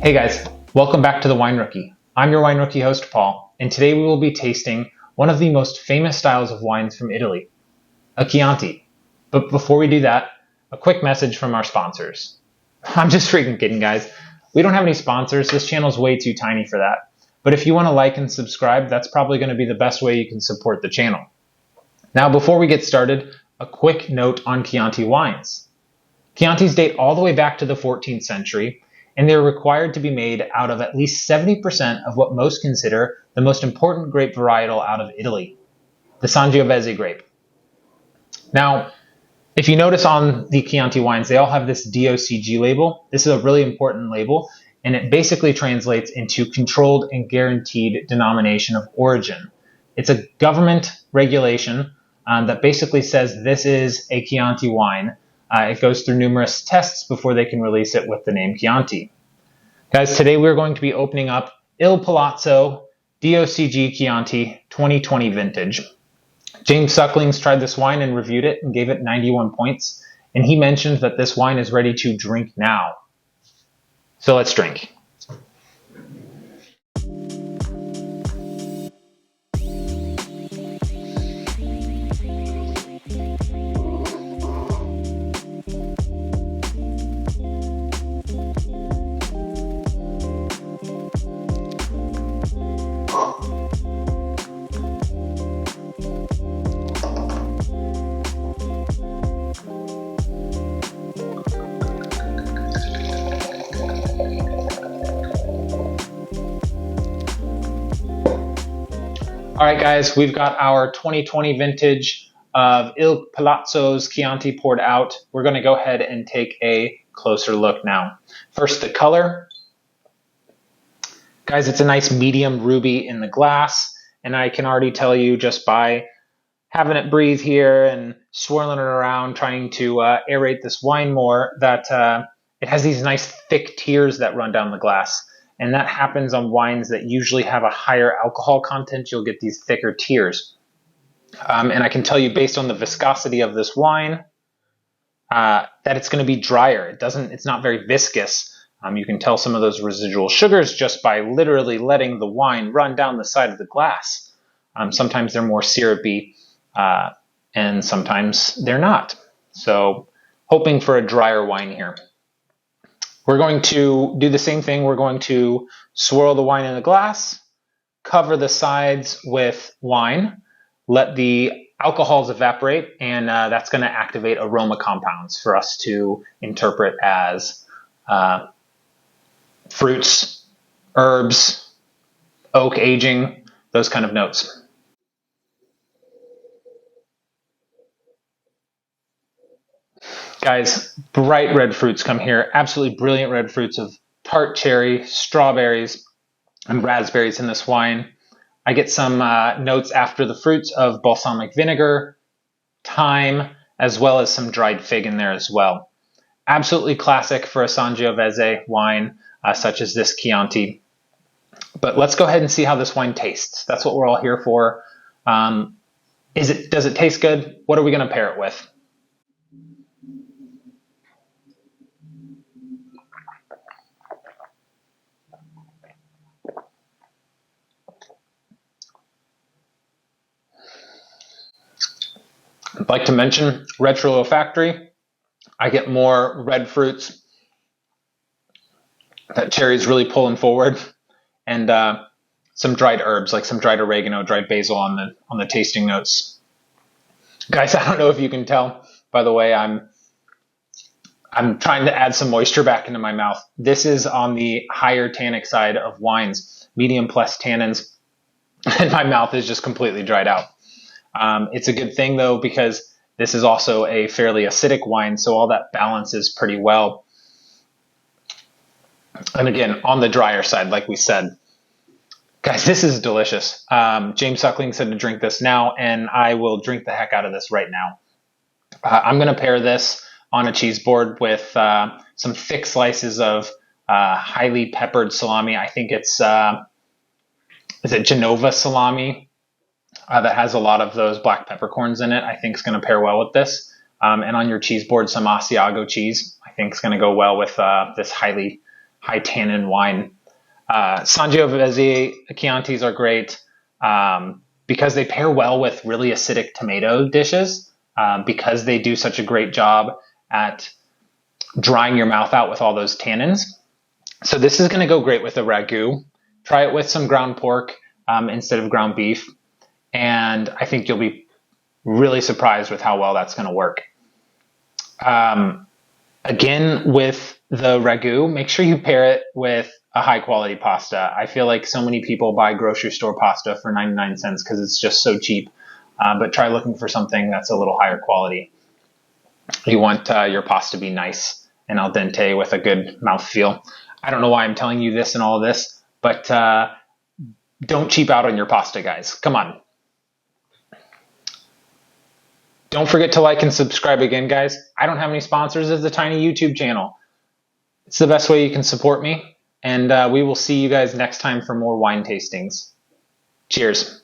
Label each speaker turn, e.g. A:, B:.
A: Hey guys, welcome back to the Wine Rookie. I'm your Wine Rookie host, Paul, and today we will be tasting one of the most famous styles of wines from Italy, a Chianti. But before we do that, a quick message from our sponsors. I'm just freaking kidding, guys. We don't have any sponsors. This channel is way too tiny for that. But if you want to like and subscribe, that's probably going to be the best way you can support the channel. Now, before we get started, a quick note on Chianti wines. Chiantis date all the way back to the 14th century, and they're required to be made out of at least 70% of what most consider the most important grape varietal out of Italy, the Sangiovese grape. Now, if you notice on the Chianti wines, they all have this DOCG label. This is a really important label, and it basically translates into Controlled and Guaranteed Denomination of Origin. It's a government regulation that basically says this is a Chianti wine. It goes through numerous tests before they can release it with the name Chianti. Guys, today we're going to be opening up Il Palazzo DOCG Chianti 2020 vintage. James Sucklings tried this wine and reviewed it and gave it 91 points, and he mentioned that this wine is ready to drink now. So let's drink. All right, guys, we've got our 2020 vintage of Il Palazzo's Chianti poured out. We're going to go ahead and take a closer look now. First, the color. Guys, it's a nice medium ruby in the glass, and I can already tell you just by having it breathe here and swirling it around, trying to aerate this wine more, that it has these nice thick tears that run down the glass. And that happens on wines that usually have a higher alcohol content. You'll get these thicker tears. And I can tell you based on the viscosity of this wine that it's going to be drier. It's not very viscous. You can tell some of those residual sugars just by literally letting the wine run down the side of the glass. Sometimes they're more syrupy and sometimes they're not. So hoping for a drier wine here. We're going to do the same thing. We're going to swirl the wine in the glass, cover the sides with wine, let the alcohols evaporate, and that's going to activate aroma compounds for us to interpret as fruits, herbs, oak aging, those kind of notes. Guys, bright red fruits come here. Absolutely brilliant red fruits of tart cherry, strawberries, and raspberries in this wine. I get some notes after the fruits of balsamic vinegar, thyme, as well as some dried fig in there as well. Absolutely classic for a Sangiovese wine such as this Chianti. But let's go ahead and see how this wine tastes. That's what we're all here for. Does it taste good? What are we going to pair it with? I'd like to mention retroolfactory. I get more red fruits. That cherry is really pulling forward, and some dried herbs like some dried oregano, dried basil on the tasting notes. Guys, I don't know if you can tell. By the way, I'm trying to add some moisture back into my mouth. This is on the higher tannic side of wines, medium plus tannins, and my mouth is just completely dried out. It's a good thing, though, because this is also a fairly acidic wine, so all that balances pretty well. And again, on the drier side, like we said. Guys, this is delicious. James Suckling said to drink this now, and I will drink the heck out of this right now. I'm going to pair this on a cheese board with some thick slices of highly peppered salami. I think it's, is it Genova salami? That has a lot of those black peppercorns in it. I think is going to pair well with this. And on your cheese board, some Asiago cheese. I think is going to go well with this highly high tannin wine. Sangiovese Chiantis are great because they pair well with really acidic tomato dishes because they do such a great job at drying your mouth out with all those tannins. So this is going to go great with a ragu. Try it with some ground pork instead of ground beef, and I think you'll be really surprised with how well that's going to work. Again, with the ragu, make sure you pair it with a high quality pasta. I feel like so many people buy grocery store pasta for 99 cents because it's just so cheap, but try looking for something that's a little higher quality. You want your pasta to be nice and al dente with a good mouthfeel. I don't know why I'm telling you this and all of this, but don't cheap out on your pasta, guys. Come on. Don't forget to like and subscribe again, guys. I don't have any sponsors. It's a tiny YouTube channel. It's the best way you can support me. And we will see you guys next time for more wine tastings. Cheers.